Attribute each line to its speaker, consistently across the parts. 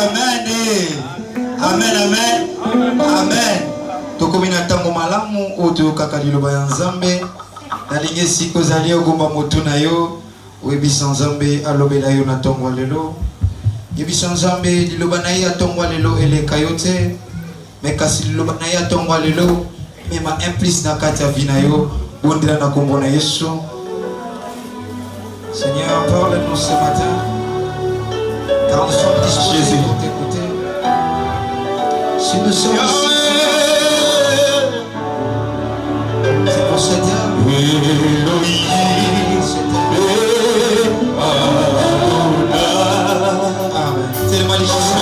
Speaker 1: Amen. Amen, amen. Amen. Tokomina tango malamu oto kakadilo bayanzambe. Nalinge siko zali ogomba motu na yo. Webisa nzambe alobela yo na tongo lelo. Yebisa nzambe liloba na ya tongo lelo ele kayote. Mekasi liloba na ya tongo lelo. Mema implice na kati ya vina yo. Bondira na kombo na Yesu. Seigneur, parle-nous ce matin. Car nous sommes disposés pour t'écouter. Si nous sommes ici, c'est pour ce diable. Amen. C'est le maléfice.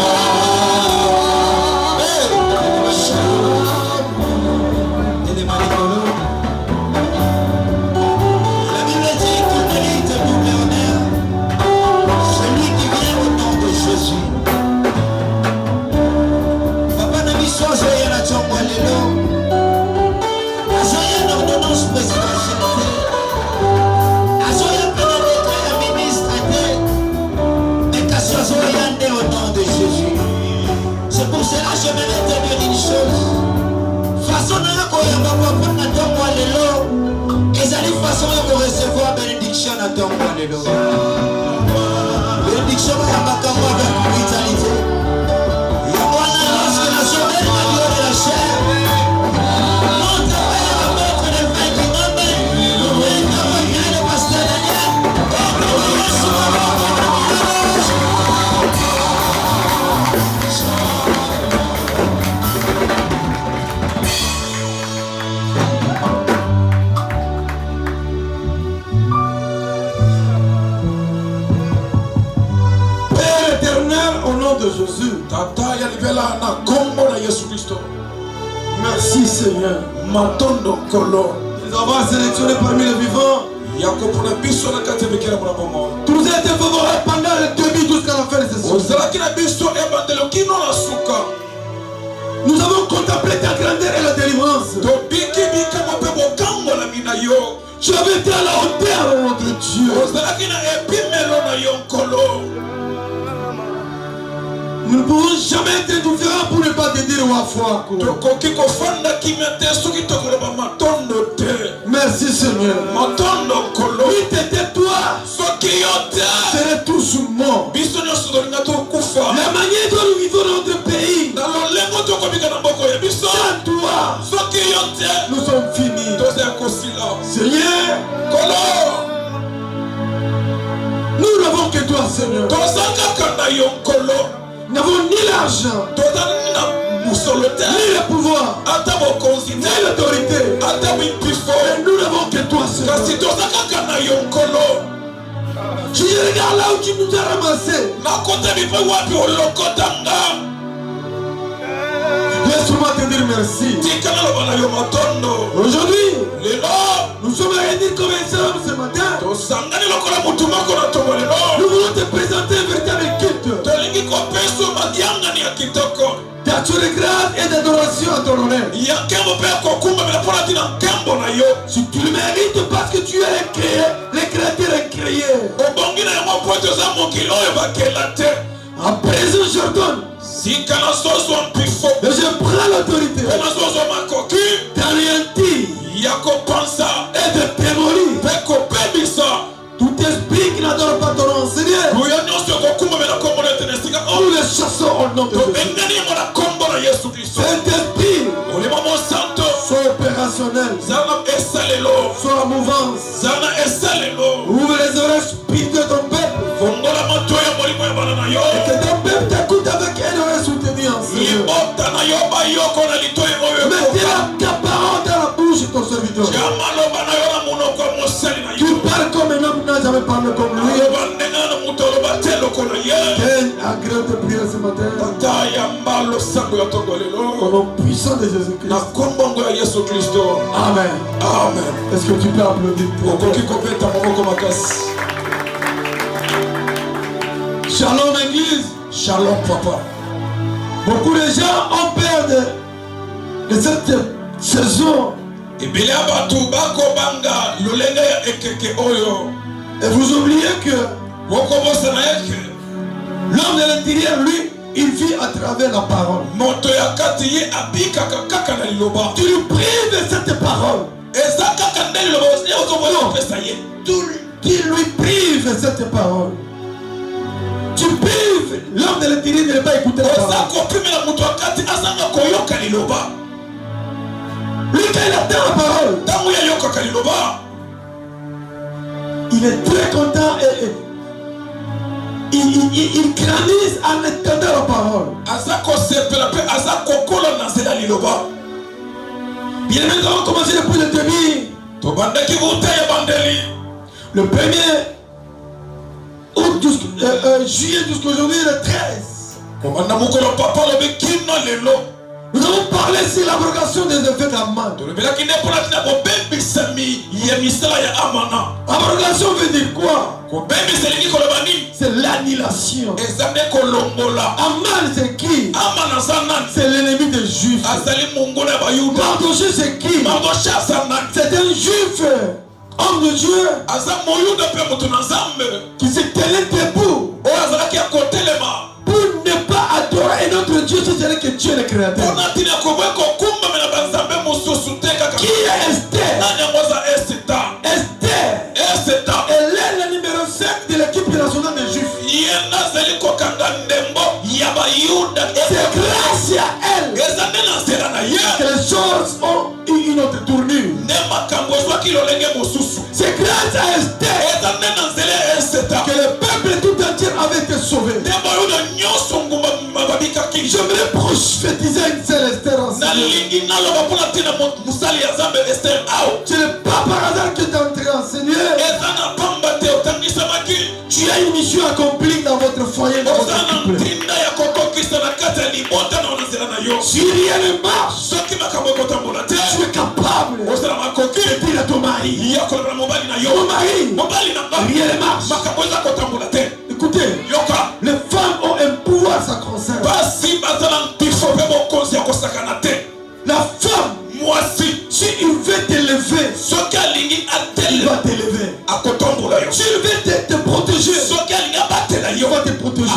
Speaker 2: C'est pour cela que je vais te dire une chose. Façon de façon de recevoir bénédiction à ton Alléluia. Bénédiction à ma campagne avec vitalité. Il y a moi lorsque la journée de la chair. Montre à mettre les vins qui m'amènent. Et quand on vient le pasteur Daniel.
Speaker 3: De Jésus. Merci Seigneur. Nous avons sélectionné parmi les vivants. Tu nous as été favorable pendant les demi jusqu'à la fin de ce soir. Nous avons contemplé ta grandeur et la délivrance. Tu avais été à la hauteur de notre Dieu. Nous ne pouvons jamais être indifférents pour ne pas te dire Wafwa. Merci Seigneur. Oui, t'étais toi. Serait tous morts. La manière dont nous vivons dans notre pays. Sans toi. Nous sommes finis. Seigneur. Nous n'avons que toi Seigneur. Nous n'avons ni l'argent, ni le pouvoir, ni l'autorité. Et nous n'avons que toi, Seigneur. Je regarde là où tu nous as ramassés. Laisse-moi te dire merci. Aujourd'hui, nous sommes réunis comme un seul homme ce matin. Nous voulons te présenter un véritable culte d'action de grâce et d'adoration à ton honneur. Si tu le mérites parce que tu es les créateurs incréés. À présent, j'ordonne. Et je prends l'autorité d'anéantir et de démolir tout esprit qui n'adore pas ton nom, Seigneur. Nous les chassons au nom de Jésus. Saint-Esprit, sois opérationnel, sois en mouvance. Ouvre les oreilles spirituelles de ton peuple. Et que ton peuple t'écoute avec une oreille soutenue en Seigneur. Mettez ta parole dans la bouche de ton serviteur. Tu parles comme un homme n'a jamais parlé comme lui. Quelle agréable prière ce matin. Au nom puissant de Jésus-Christ. Amen. Amen. Est-ce que tu peux applaudir? Shalom Église.
Speaker 4: Shalom Papa.
Speaker 3: Beaucoup de gens ont peur de cette saison. Et vous oubliez que l'homme de l'intérieur, lui,
Speaker 2: il vit à travers la parole. Tu lui prives cette parole. Tu lui prives cette parole. Tu prives l'homme de l'intérieur de ne pas écouter la parole. Lui, quand il attend la parole, il est très content et il crânise en attendant la parole. Bien aimé, nous allons commencer depuis le début. Le 1er août juillet jusqu'aujourd'hui, le 13. Nous allons parler sur l'abrogation des effets d'Aman. Abrogation veut dire quoi? C'est l'annulation. Aman c'est qui? C'est l'ennemi des Juifs. Mardochée c'est qui? C'est un Juif, homme de Dieu, qui s'est tenu debout pour ne pas adorer un autre Dieu, c'est-à-dire que Dieu est le créateur. Qui est Esther? Esther, elle est la numéro 5 de l'équipe nationale des Juifs. C'est grâce à elle que les choses ont eu une autre tournure. C'est grâce à Esther que le peuple tout entier avait été sauvé. J'aimerais prophétiser une seule Esther enseigner. Ce n'est pas par hasard que tu es entré enseigner. Tu as une mission accomplie dans votre foyer, dans votre couple. Si rien ne marche, tu es capable de dire à ton mari, mon mari, rien ne marche. Écoutez, les femmes ont un pouvoir, ça concerne. La femme, si il veut t'élever, il va t'élever. S'il veut te protéger, il va te protéger.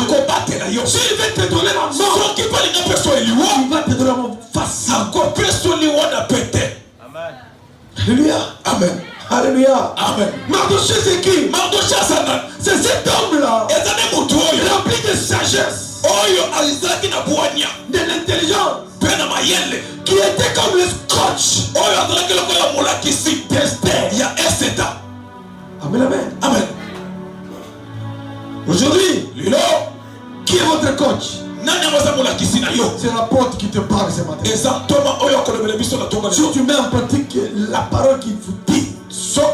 Speaker 2: S'il veut te donner la mort, il va te donner la mort facile. Alléluia.
Speaker 3: Amen.
Speaker 2: Alléluia.
Speaker 3: Amen.
Speaker 2: Mardochée c'est qui? C'est cet homme-là, rempli de sagesse, de l'intelligence, qui était comme le scotch d'Esther. Amen, amen.
Speaker 3: Amen.
Speaker 2: Aujourd'hui, qui est votre coach? C'est la porte qui te parle ce matin. Si tu mets en pratique la parole qu'il vous dit, son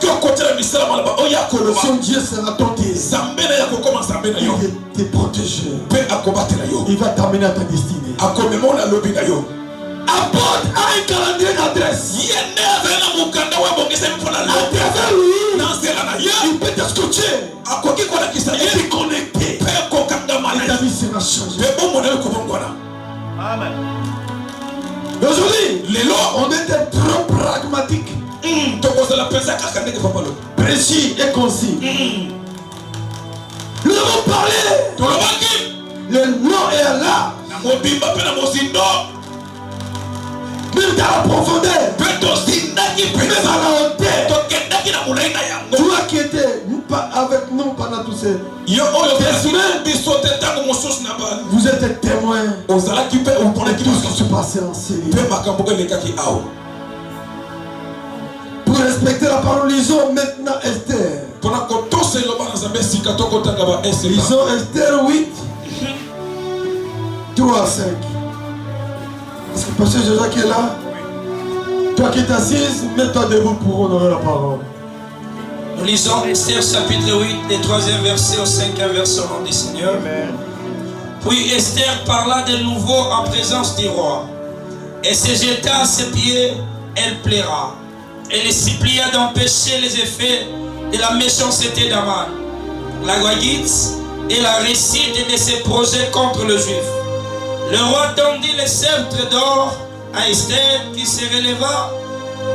Speaker 2: Dieu sera ton Dieu. Il va te protéger. Il va t'amener à ta destinée. Apporte un calendrier d'adresse. À travers lui, il peut te scotcher et te connecter. Et ta vie sera changée.
Speaker 3: Amen.
Speaker 2: Aujourd'hui, on est trop pragmatique, précis et concis. Nous avons parlé. Le nom est là. Même dans la profondeur, même à la hauteur. Toi qui étais avec nous pendant tous ces semaines, vous êtes témoins de tout ce qui se passait en Syrie. Pour respecter la parole, lisons maintenant Esther. Lisons Esther 8, 3 à 5. Est-ce que le pasteur Jacques est là? Toi qui es assise, mets-toi debout pour honorer la parole.
Speaker 4: Nous lisons Esther chapitre 8, des 3e verset au 5e verset au nom du Seigneur. Amen. Puis Esther parla de nouveau en présence du roi. Et se jeta à ses pieds, elle plaira. Elle supplia d'empêcher les effets de la méchanceté d'Aman, la Goyite, et la réussite de ses projets contre le Juif. Le roi tendit le sceptre d'or à Esther qui se releva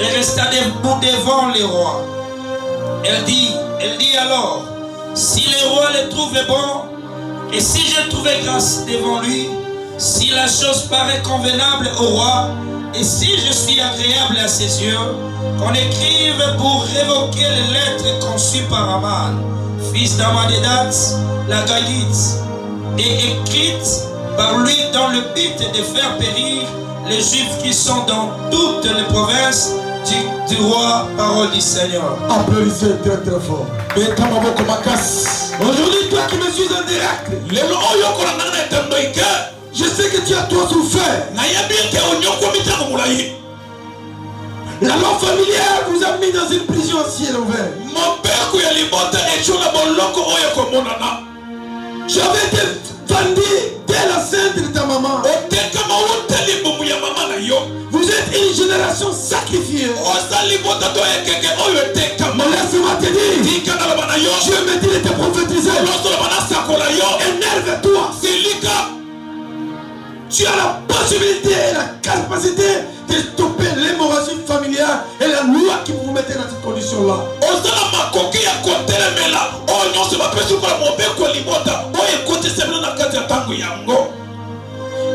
Speaker 4: et resta debout devant le roi. Elle dit alors, si le roi le trouve bon, et si je trouve grâce devant lui, Si la chose paraît convenable au roi, et si je suis agréable à ses yeux, qu'on écrive pour révoquer les lettres conçues par Aman, fils d'Amanidat, la Galite, et écrites par lui dans le but de faire périr les Juifs qui sont dans toutes les provinces du roi, parole du Seigneur.
Speaker 2: Applaudissez très très fort. Aujourd'hui, toi qui me suis en direct, je sais que tu as toi souffert. La loi familiale vous a mis dans une prison à ciel ouvert. J'avais été vendu dès la scène de ta maman. Vous êtes une génération sacrifiée. Mais laisse-moi te dire, Dieu me dit de te prophétiser. Énerve-toi. Tu as la possibilité et la capacité de stopper l'hémorragie familiale et la loi qui vous mettait dans cette condition-là.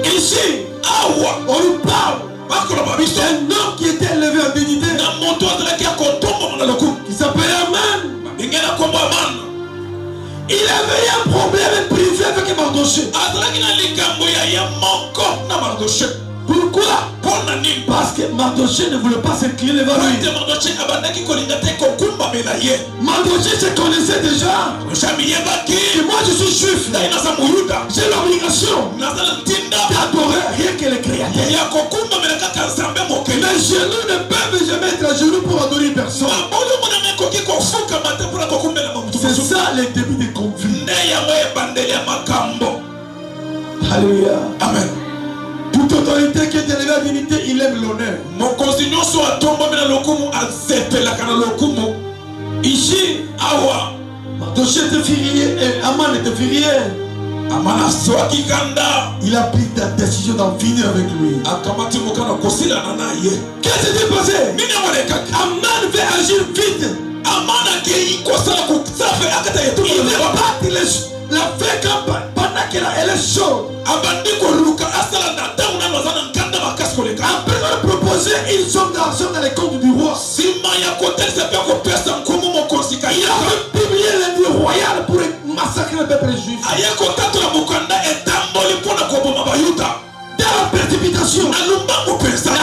Speaker 2: Ici, on nous parle d'un homme qui était élevé en dignité, qui s'appelait Aman. Il avait un problème privé avec Mardoché. Pourquoi? Parce que Mardoché ne voulait pas s'incliner vers lui. Mardoché se connaissait déjà que moi je suis juif. J'ai l'obligation d'adorer rien que le Créateur. Mes genoux ne peuvent jamais être à genoux pour adorer personne. C'est ça le début des conflits. Alléluia.
Speaker 3: Amen.
Speaker 2: Toute autorité qui est élevée à dignité, il aime l'honneur. Ici, Mardoché était férié et Aman était férié. Il a pris la décision d'en finir avec lui. Qu'est-ce qui s'est passé? Aman veut agir vite. Il veut battre la fée pendant qu'elle est chaude. Après, on a proposé une somme d'argent dans les comptes du roi. Il a publié l'édit royal pour massacrer le peuple juif. Dans la précipitation, la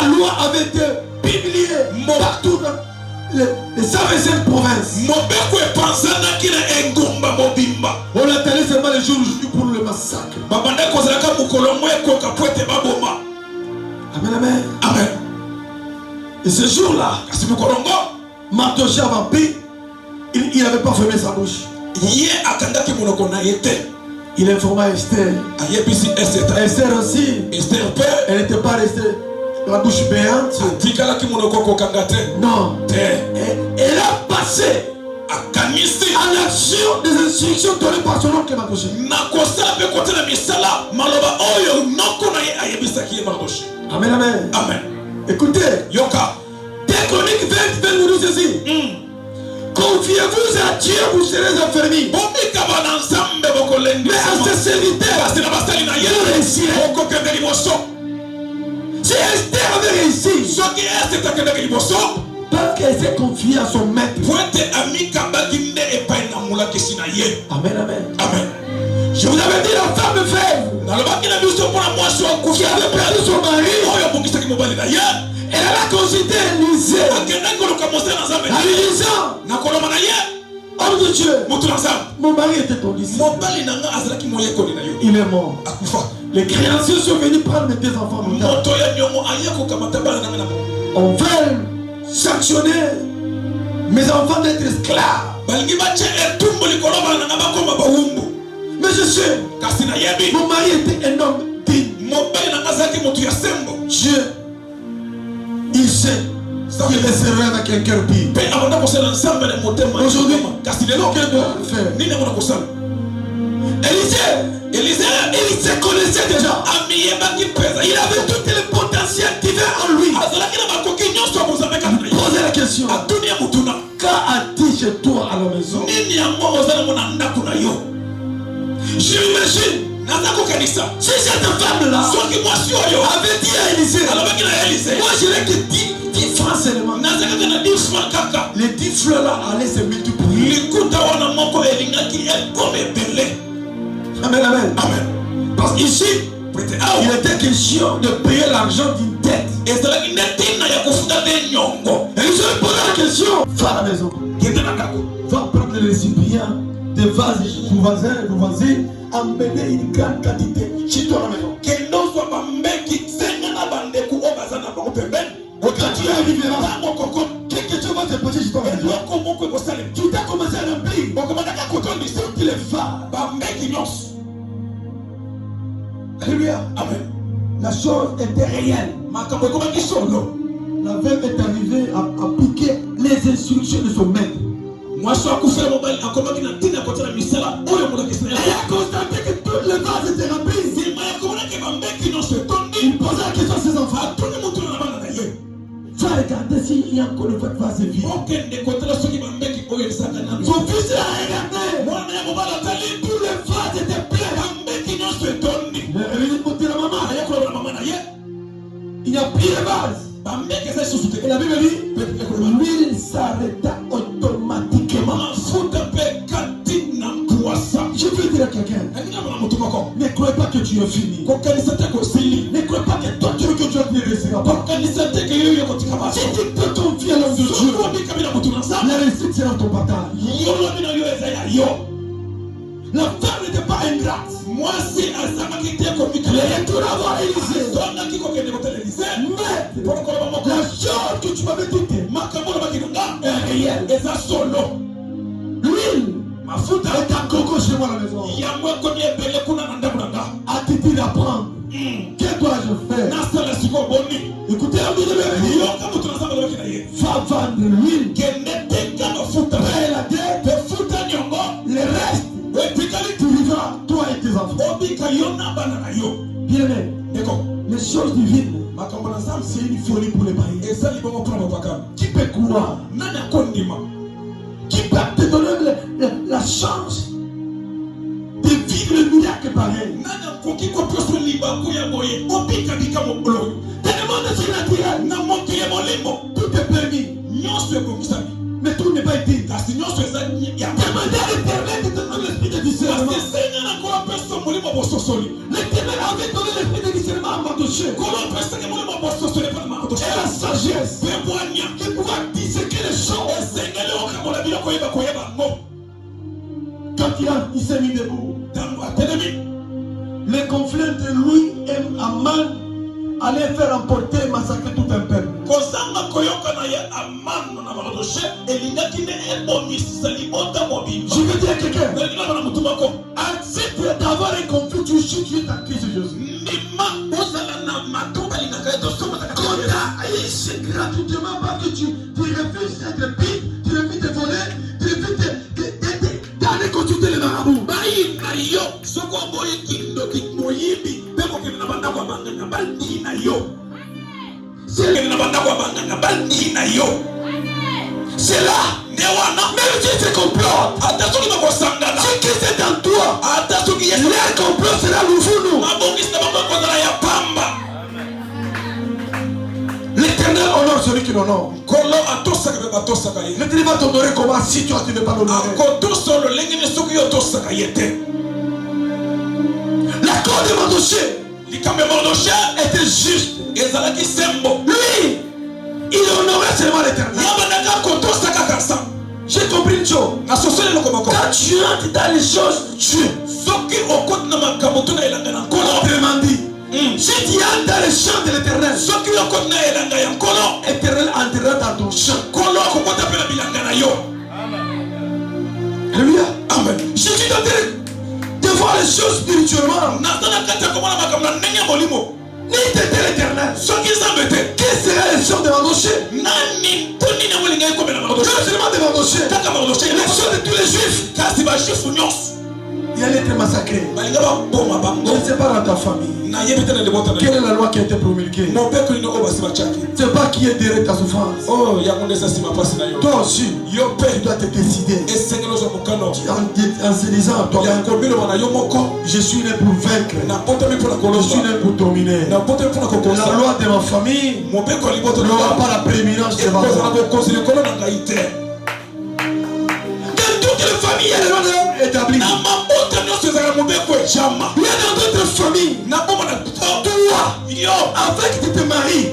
Speaker 2: loi avait été publiée partout dans les 125 provinces. On attendait seulement les jours pour le massacre. Amen, amen.
Speaker 3: Amen.
Speaker 2: Et ce jour-là, Mardoché a vampé. Il n'avait pas fermé sa bouche. Il informa Esther. Esther aussi. Elle n'était pas restée la bouche béante. Non. Elle a passé à l'action des instructions données par son oncle Mardoché. Amen, amen.
Speaker 3: Amen.
Speaker 2: Écoutez,
Speaker 3: Yoka.
Speaker 2: 2 Chroniques 20 nous dit ceci. Confiez-vous à Dieu, vous serez affermis. Mais à ses serviteurs, vous réussirez. Si Esther avait réussi, parce qu'elle s'est confiée à son maître. Amen, amen.
Speaker 3: Amen.
Speaker 2: Je vous avais dit la femme veuve qui avait perdu son mari. Elle a consulté Élisée. En lui disant, homme de Dieu, mon mari était ton disciple. Il est mort. Les créanciers sont venus prendre mes 2 enfants. On veut sanctionner mes enfants d'être esclaves. Mais je sais, mon mari était un homme digne. Dieu, il sait qu'il laisserait avec un cœur pire. Aujourd'hui, qu'est-ce qu'il doit faire? Élisée, il se connaissait déjà. Il avait tout le potentiel divin en lui. Posez la question. Qu'a-t-il chez toi à la maison? Je m'imagine Si cette femme-là avait dit à Élisée, moi je n'ai que 10 francs seulement. Les 10 francs là allaient se multiplier. Amen, amen. Parce qu'ici, il était question de payer l'argent d'une dette. Et je lui ai posé la question. Va à la maison. Va prendre le récipient des vases de vos voisins et vos voisines. Emmener une grande quantité chez toi à la maison. Quand tu arriveras, quelque chose va se passer chez toi. Tu t'as commencé à remplir. Tu les vas. Alléluia. Amen. La chose était réelle. La veuve est arrivée à appliquer les instructions de son maître. Elle a constaté que tous les vases étaient remplis. Il posait la question à ses enfants. Va regarder s'il y a encore le vase vide. Son fils a regardé. Tous les vases étaient pleins. Il n'y a plus de vase. Et la Bible dit, l'huile s'arrêta automatiquement. Je veux dire à quelqu'un, ne crois pas que tu es fini. Ne crois pas que toi tu veux que Dieu ne réussira pas. Si tu peux confier à l'homme de Dieu, la réussite sera ton partage. La femme n'était pas ingrate. Moi, si elle retourne avoir Élisée. Mais la chose que tu m'avais dit est réelle. L'huile est un coco chez moi à la maison. Attitude à prendre. Que dois-je faire? Écoutez, va vendre l'huile. Paye la dette. Le reste, tu vivras, toi et tes enfants. Bien-aimé, les choses divines, c'est une folie pour les païens. Qui peut croire? Qui peut te donner la chance de vivre le miracle pareil? Tellement de surnaturel, tout est permis. Mais tout n'est pas été. Demandez à l'Éternel de te donner l'esprit de discernement. L'Éternel avait donné l'esprit de discernement à Mardoché. Et la sagesse qui pouvait disséquer les choses. Quand il s'est mis debout, les conflits entre lui et Aman allaient faire emporter et massacrer tout un peuple. Je veux dire à quelqu'un, accepte d'avoir un conflit, tu es à Christ Jésus. C'est gratuitement parce que tu refuses d'être pire, tu refuses de voler, tu refuses d'aller consulter les marabouts. C'est là, même si c'est complot, si Christ est en toi, leur complot sera l'ouvre. L'Éternel honore celui qui l'honore. L'Éternel va t'honorer comment si toi tu ne pas l'honorer. L'accord de Mardoché était juste. Lui, il honorait seulement l'Éternel. J'ai compris une chose. Quand tu entres dans les choses de Dieu, autrement dit, si tu entres dans les champs de l'Éternel, l'Éternel entrera dans ton champ. Alléluia. Amen. Je suis en train de voir les choses spirituellement. Ni t'étais l'Éternel. Quel sera le sort de Mardoché? Que seulement de Mardoché? Les sorts de tous les Juifs. Il y y allait être massacré. Je ne sais pas dans ta famille. Quelle est la loi qui a été promulguée? Tu ne sais pas qui est derrière ta souffrance. Toi aussi, tu dois te décider. En se disant, je suis né pour vaincre. Je suis né pour dominer. La loi de ma famille n'aura pas la prééminence de ma famille. Dans toutes les familles, il y a des lois établies. Il y a dans d'autres familles, toi, avec que tu te maries,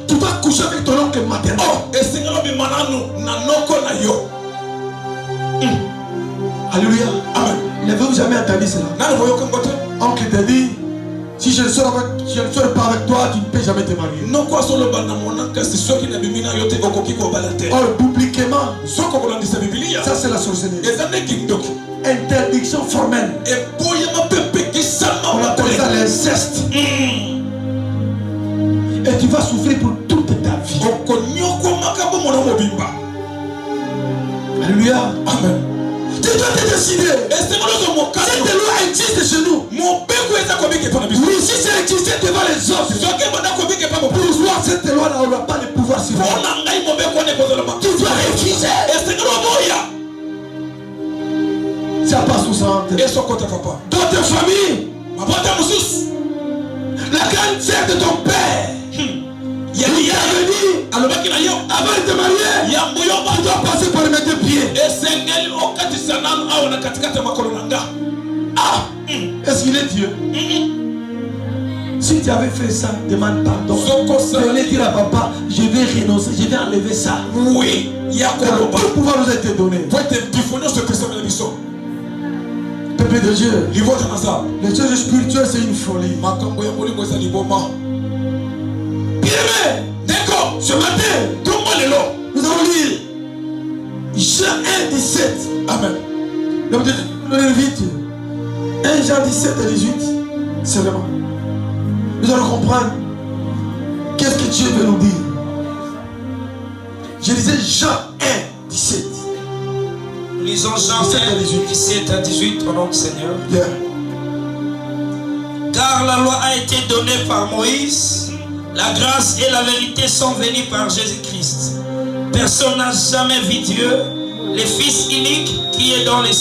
Speaker 2: tu vas coucher avec ton oncle maternel. Alléluia. Amen. N'avez-vous jamais entendu cela? Oncle te dit, si je ne sors pas avec toi, tu ne peux jamais te marier. Or, publiquement, ça c'est la sorcellerie. Interdiction formelle. On appelle ça l'inceste. Et tu vas souffrir pour toute ta vie. Alléluia. Amen. Tu dois te décider. Cette loi existe chez nous. Oui, si ça existait devant les autres, pour voir cette loi-là, on n'a pas le pouvoir sur toi. Tu dois refuser. Ça passe où ça entre? Dans ta famille, la grande sœur de ton père, il a dit, avant de te marier, tu dois passer par mes deux pieds. Ah, est-ce qu'il est Dieu? Si tu avais fait ça, demande pardon. Je vais dire à papa, je vais renoncer, je vais enlever ça. Oui, tout pouvoir nous a été donné. Peuple de Dieu, les choses spirituelles, c'est une folie. Bien-aimé, d'accord, ce matin, nous allons lire Jean 1, 17. Amen. Donc, nous allons vite. 1 Jean 17 et 18. Seulement. Nous allons comprendre qu'est-ce que Dieu veut nous dire. Je disais Jean 1, 17.
Speaker 4: Lisons Jean 1, 17 à 18 au nom du Seigneur.
Speaker 2: Yeah.
Speaker 4: Car la loi a été donnée par Moïse, la grâce et la vérité sont venues par Jésus-Christ. Personne n'a jamais vu Dieu, le Fils unique qui est dans les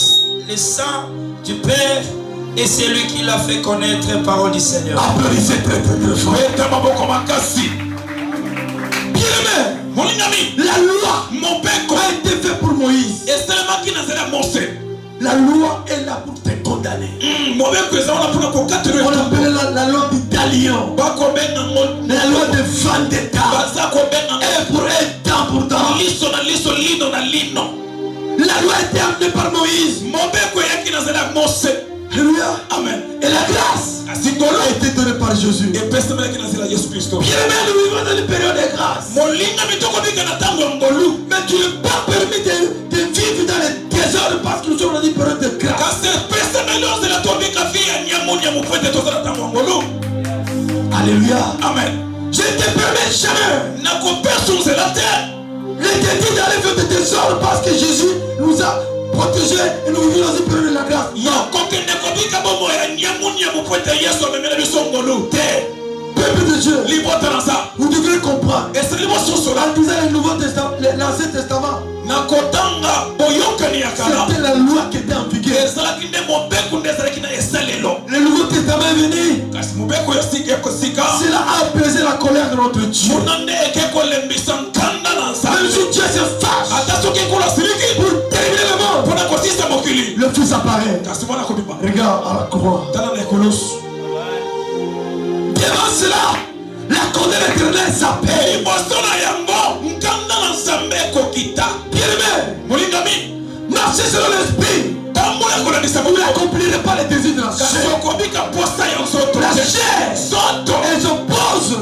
Speaker 4: seins du Père, et c'est lui qui l'a fait connaître la parole du Seigneur.
Speaker 2: Applaudissez très très fort. Bien-aimé, la loi a été faite pour Moïse. La loi est là pour te condamner. On appelle la loi du talion, la loi de vendetta. Et pour un temps pourtant, la loi a été amenée par Moïse. Alléluia. Amen. Et la grâce a été donnée par Jésus. Bien aimé, nous vivons dans une période de grâce. Mais tu n'es pas permis de vivre dans les trésors parce que nous sommes dans une période de grâce. Alléluia. Amen. Je ne te permets jamais. Je te dis d'aller faire des trésors parce que Jésus nous a protégés et nous vivons dans une période de la grâce. Peuple de Dieu, vous devrez comprendre. En lisant l'Ancien Testament, c'était la loi qui était en vigueur. Le Nouveau Testament est venu. Cela a apaisé la colère de notre Dieu. Même si Dieu se fâche pour terminer le monde, le Fils apparaît. Regarde à la croix. Devant cela, la colère éternelle s'appelle. Bien-aimé, marchez selon l'esprit. Vous n'accomplirez pas les désirs de la chair. La chair, elle s'oppose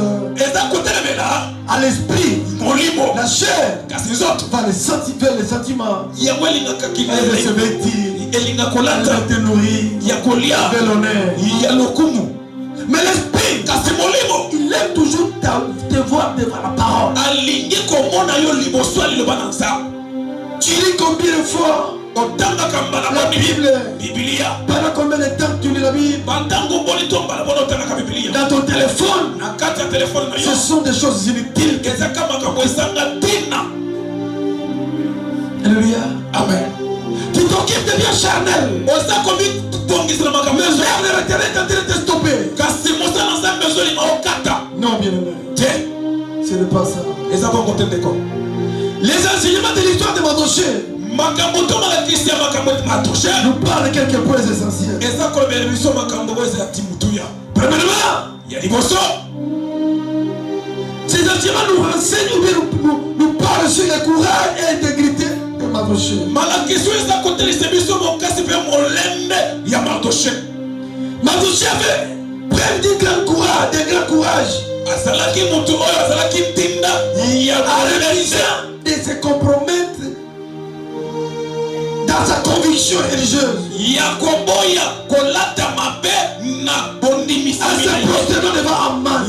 Speaker 2: à l'esprit. La chair va les sentiments. Elle veut se vêtir, elle veut te nourrir, elle veut l'honneur. Mais l'esprit, il aime toujours te voir devant la parole. Tu lis combien de fois La Bible. Pendant combien de temps tu lis la Bible? Dans ton téléphone. Ce sont des choses inutiles. Alléluia.
Speaker 3: Amen.
Speaker 2: Tu t'occupes de bien charnel. Le verbe de l'Éternel est en train de te stopper. Non, bien aimé. Ce n'est pas ça. Les enseignements de l'histoire de Mardoché nous parlent de quelques points essentiels. Premièrement, ces enseignements nous renseignent ou bien nous parlent sur le courage et l'intégrité de Mardoché. Mardoché avait preuve d'un grand courage. De se compromettre dans sa conviction religieuse. À se prosterner devant Amman.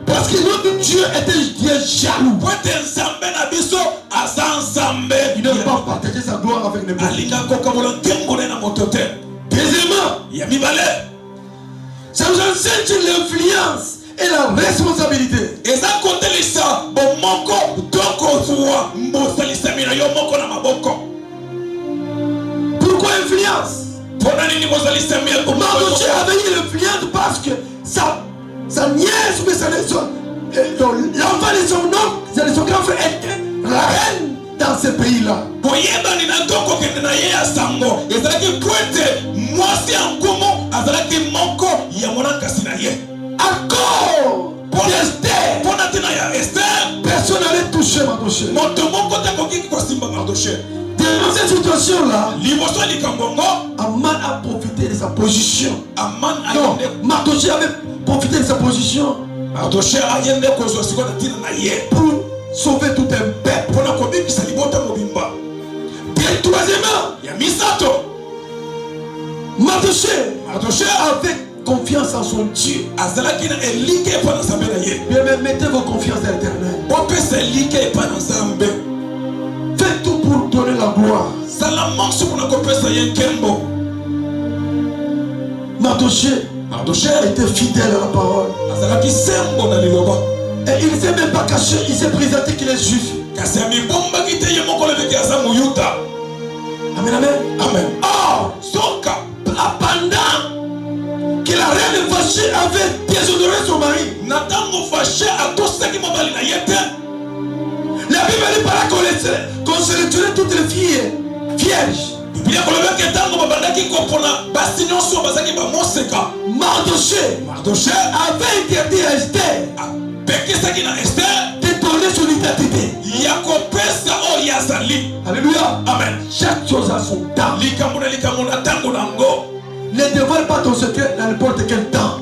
Speaker 2: Parce que notre Dieu était Dieu jaloux. Il ne peut pas partager sa gloire avec les pauvres. Deuxièmement, ça nous enseigne sur l'influence et la responsabilité. Pourquoi influence? Mardoché avait eu l'influence parce que sa nièce ou l'enfant de son oncle, de son grand frère était la reine dans ce pays-là. Encore personne n'allait toucher Mardoché. Dans cette situation-là, Amman a profité de sa position. Non, Mardoché avait profité de sa position pour sauver tout un peuple. Bien, troisièmement, Mardoché avait confiance en son Dieu. Bien, mais mettez vos confiances à l'Éternel. Faites tout pour donner la gloire. Mardoché était fidèle à la parole. Et il ne s'est même pas caché, il s'est présenté qu'il est juif. Amen, amen.
Speaker 3: Amen.
Speaker 2: Or, pendant que la reine Vashti avait déshonoré son mari, la Bible dit par là qu'on sélectionnait toutes les filles vierges. Mardoché avait interdit à Esther de donner son identité. Alléluia.
Speaker 3: Amen.
Speaker 2: Chaque chose a son temps. Ne dévoile pas ton secret dans n'importe quel temps.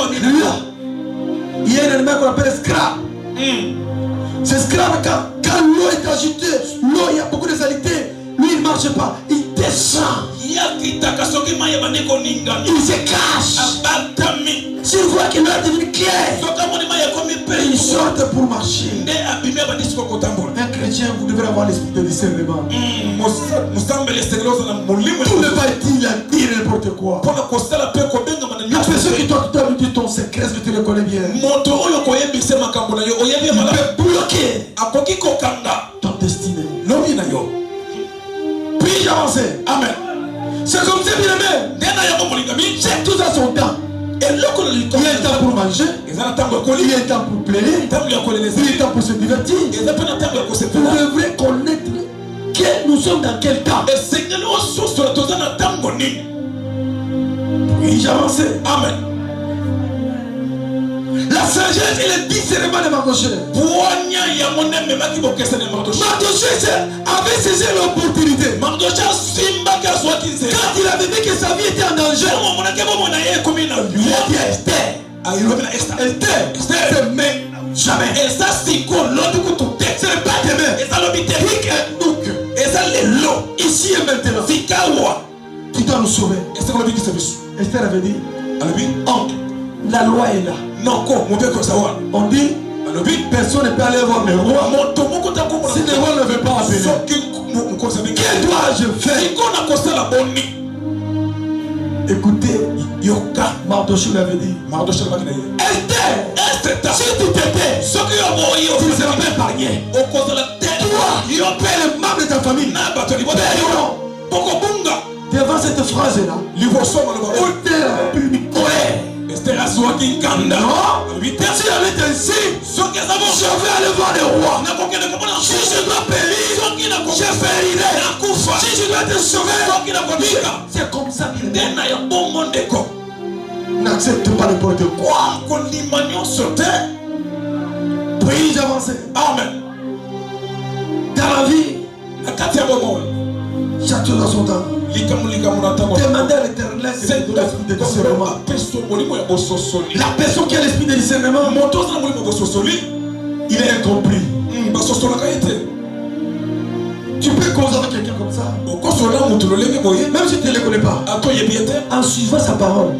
Speaker 2: Alléluia. Il y a un élément qu'on appelle scrap. C'est scrap quand l'eau est agitée, l'eau, il y a beaucoup de saleté. Lui, il ne marche pas. Il descend. Il se cache. S'il voit que l'eau est devenue claire, il sort pour marcher. Un chrétien, vous devez avoir l'esprit de discernement. Tout ne va dire n'importe quoi. La personne qui doit nous dire ton secret, est-ce que tu le connais bien? Il peut bloquer ton destinée. Puis-je avancer?
Speaker 3: Amen.
Speaker 2: C'est comme ça, bien aimé. C'est tout à son temps. Il y a un temps pour manger, il y a un temps pour plaider, il y a un temps pour se divertir. Vous devrez connaître que nous sommes dans quel temps. Puis-je avancer?
Speaker 3: Amen.
Speaker 2: La sagesse et le discernement de Mardoché. Mardoché avait saisi l'opportunité. Quand il avait vu que sa vie était en danger, il a dit à Esther, Esther, mais jamais. Ce n'est pas demain. Ici et maintenant. Tu dois nous sauver. Esther avait dit, oncle, la loi est là. On dit, Personne ne peut aller voir le roi si le roi ne veut pas appeler. Que dois-je faire? Écoutez, Yoka, Mardochée lui avait dit, Esther, si tu t'étais, tu ne seras pas épargné. Toi, père le mal de ta famille. Devant cette phrase-là, Esther a soigné Kanda. Si elle est ainsi, je vais aller voir le roi. Si je dois périr, je périrai. Si je dois être sauvé, c'est comme ça qu'il est. N'accepte pas n'importe quoi. Puis avancer. Amen. Dans la vie, chaque chose a son temps. Demandez à l'Éternel l'esprit de discernement. La personne qui a l'esprit de discernement, il est incompris. Tu peux causer avec quelqu'un comme ça, même si tu ne le connais pas, en suivant sa parole.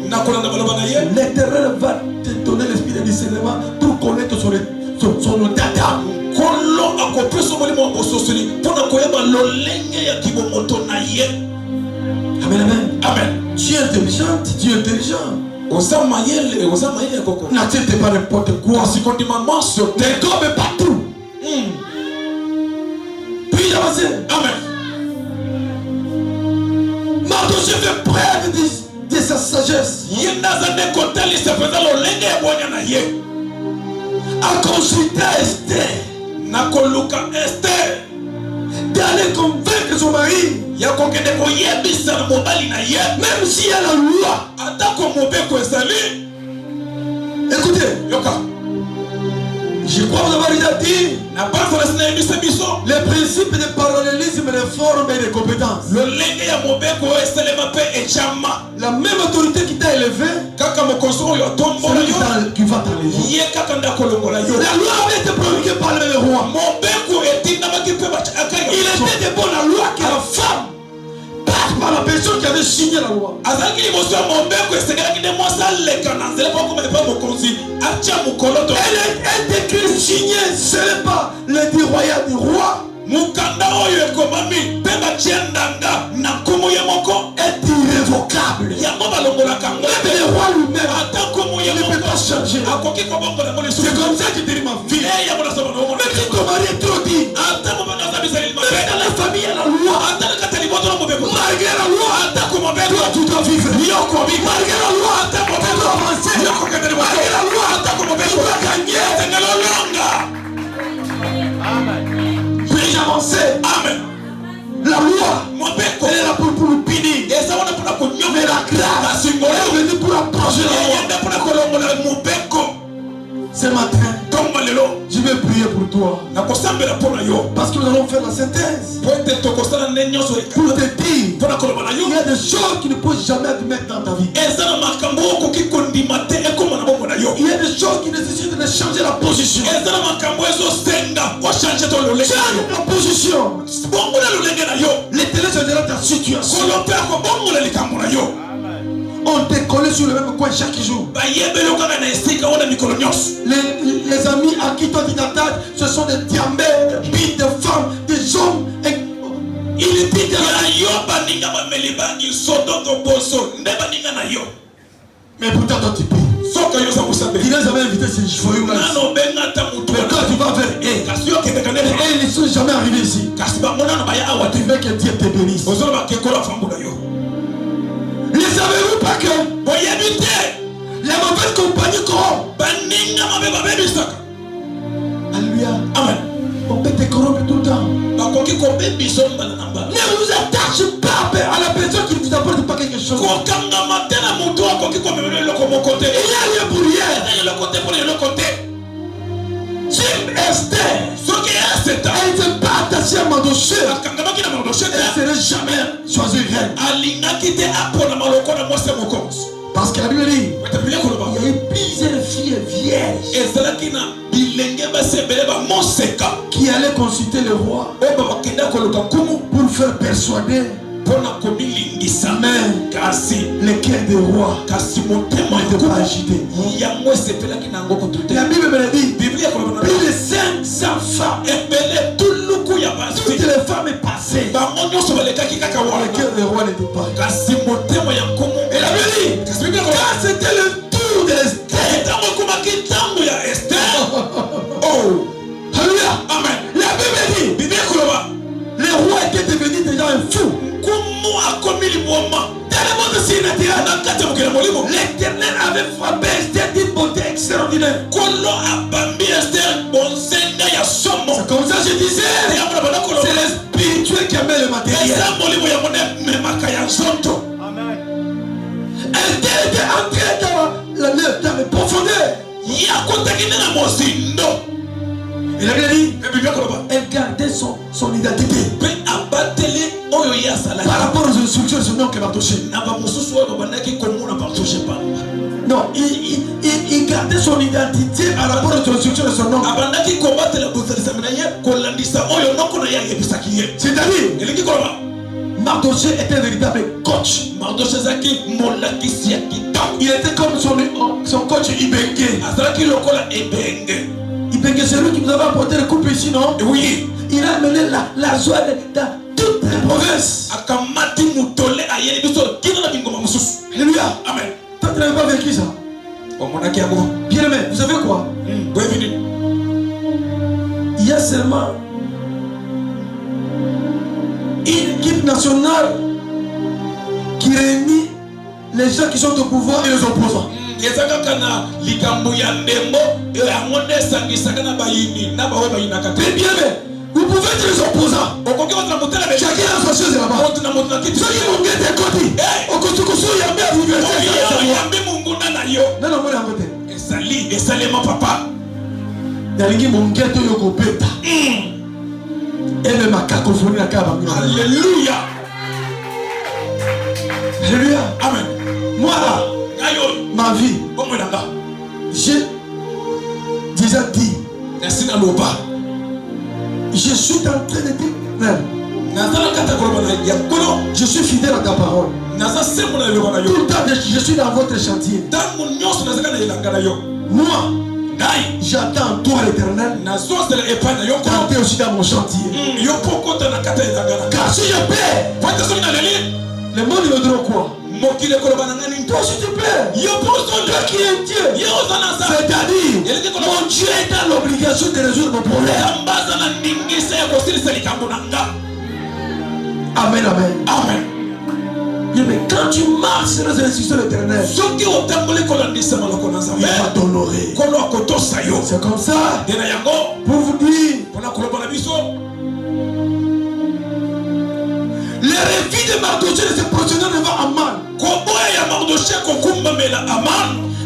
Speaker 2: L'Éternel va te donner l'esprit de discernement pour connaître son data. Amen, amen. Amen. Tu es intelligente, tu es intelligent. N'accepte pas n'importe quoi. Les gommes partout. Puis avancer. Amen. Mardochée fait preuve de sa sagesse. A consulté Esther. D'aller convaincre son mari. Même si elle a la loi. Écoutez, je crois vous avoir déjà dit les principes de parallélisme, de formes et de compétences. La même autorité qui t'a élevé, celui qui va t'enlever. La loi avait été promulguée par le même roi. Il était de bon la loi que la femme passe par la personne qui avait signé la loi. Elle décrit signé, ce n'est pas le dit royal du roi. Mukanda oyo ekomami pemba tiendanga na komo ya moko est irrévocable. Même le roi lui-même ne peut pas changer. C'est comme ça que tu dis ma fille. Même si ton mari est trop dit, même dans la famille il y a la loi. Malgré la loi, toi tu dois vivre. Malgré la loi, tu dois avancer. Malgré la loi, tu dois gagner. Puis-je avancer? Amen. La loi, elle est là pour nous punir. Mais la grâce, elle est venue pour approcher la loi. Ce matin, je vais prier pour toi. Parce que nous allons faire la synthèse. Pour te dire, il y a des choses qui ne peuvent jamais admettre dans ta vie. Il y a des choses qui nécessitent de changer la position. Change la position. L'Éternel changera ta situation. On te collé sur le même coin chaque jour. Les amis à qui toi tu t'attaches, ce sont des diamètres, des bites, des femmes, des hommes. Il est dit mais pourtant toi tu pries. Il n'a jamais invité ces cheveux là. Mais quand tu vas vers eux, ils ne sont jamais arrivés ici. Tu veux que Dieu te bénisse. Ne savez-vous pas que la mauvaise compagnie corrompt? Alléluia. Amen. On peut te corrompre tout le temps. Ne vous attachez pas à la personne qui ne vous apporte pas quelque chose. Il y a lieu pour rien. Si Esther, elle ne s'est pas attachée à Mardochée, elle ne serait jamais choisie reine. Parce que la Bible dit, il y a eu plusieurs filles vierges qui allaient consulter le roi pour faire persuader mais le cœur des rois n'était pas agité. La Bible me l'a dit. Plus de 500 femmes. Toutes les femmes est passées. Le cœur du roi n'était pas. Et la Bible dit, quand c'était le tour d'Esther. Oh, alléluia. Amen. La Bible dit, le roi était devenu déjà un fou. L'Éternel avait frappé Esther d'une beauté extraordinaire. C'est comme ça que je disais. C'est le spirituel qui amène le matériel. Esther était entrée dans la profondeur. Et la Bible dit, elle gardait son identité par rapport aux instructions de ce nom qu'elle m'a touché. Non, il gardait son identité par rapport aux instructions de son nom. C'est-à-dire, Mardoché était un véritable coach. Il était comme son coach Ibengue. Ibengue, c'est lui qui nous avait apporté le couple ici, non? Oui. Il a amené la joie dans toutes les provinces. Alléluia. Amen. Toi, tu n'avais pas vécu ça. Bien aimé, vous savez quoi? Il y a seulement une équipe nationale qui réunit les gens qui sont au pouvoir et les opposants. Mais bien, vous pouvez être les opposants. Chacun a sa chose là-bas. Ceux qui vont gagner des côtés. Non, non, moi, la côté. Alléluia. Alléluia. Amen. Moi là, ma vie, j'ai déjà dit, je suis en train de dire, je suis fidèle à ta parole. Tout le temps, je suis dans votre chantier. Moi, j'attends toi l'Éternel. T'es aussi dans mon chantier. Car si je perds, le monde me dira quoi? Toi si tu perds, toi qui es Dieu. C'est-à-dire, mon Dieu est dans l'obligation de résoudre mon problème. Amen, amen. Amen. Mais quand tu marches sur les instructions éternelles, il va t'honorer. C'est comme ça. Pour vous dire, les récits de Mardoché de se positionner devant Aman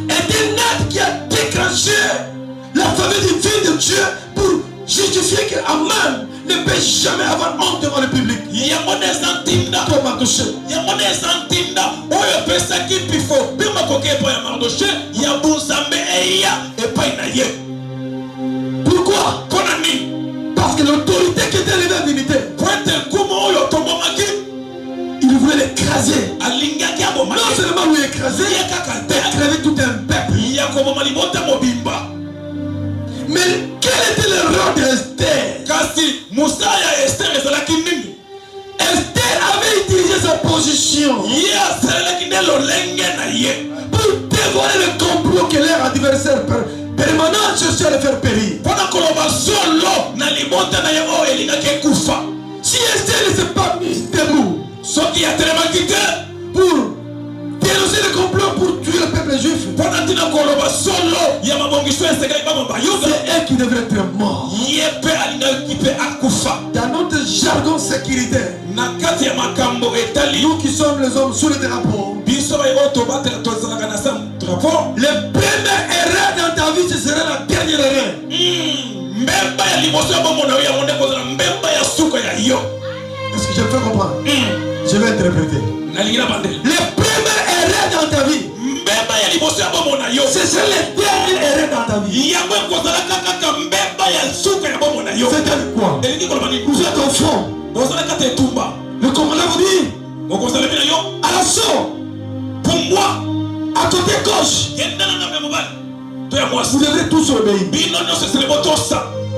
Speaker 2: est un acte qui a déclenché la faveur divine de Dieu pour justifier que Aman ne peut jamais avoir honte devant le public. Pourquoi? Parce que l'autorité qui était élevée à dignité, il voulait l'écraser. Non seulement lui écraser, écraser tout un peuple. Mais quel était le rôle d'Esther? Esther avait utilisé sa position pour dévoiler le complot que leur adversaire permanent cherchait à le faire périr. Si Esther ne s'est pas mise debout pour dénoncer le complot pour tuer le peuple juif, c'est elle qui devrait être morte. Dans notre jargon sécuritaire, nous qui sommes les hommes sous le drapeau, le premier erreur dans ta vie, ce sera la dernière erreur. Est-ce que je peux comprendre? Je vais interpréter. Le premier erreur dans ta vie, ce sera la dernière erreur dans ta vie. C'est quoi? Vous êtes au front. Le commandant vous dit, à l'assaut, à
Speaker 3: À côté gauche, vous devrez tous obéir.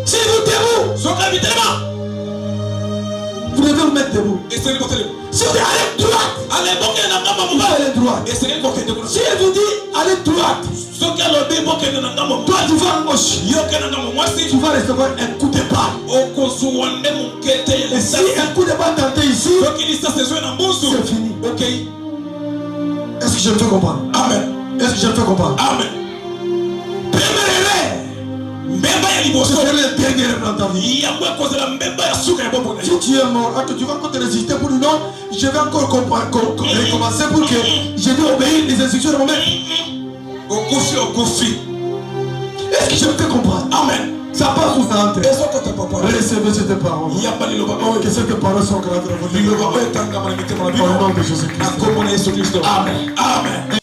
Speaker 3: Si vous debout, vous devez vous mettre debout. Si vous allez droite, vous allez droite. Si elle vous dit allez droite, toi tu vas à gauche, tu vas recevoir un coup de balle. Et si un coup de balle tenté ici, c'est fini. Est-ce que je me fais comprendre? Amen. Est-ce que je me fais comprendre? Amen. C'est le dernier rêve dans ta vie. Si tu es mort, tu vas encore te résister pour dire non, je vais encore recommencer pour que je vais obéir les instructions de mon maître. Est-ce que je me fais comprendre? Amen. Ça passe ou ça entre? Recevez cette parole. Que cette parole soit grave dans votre vie. Au nom de Jésus-Christ. Amen. Amen.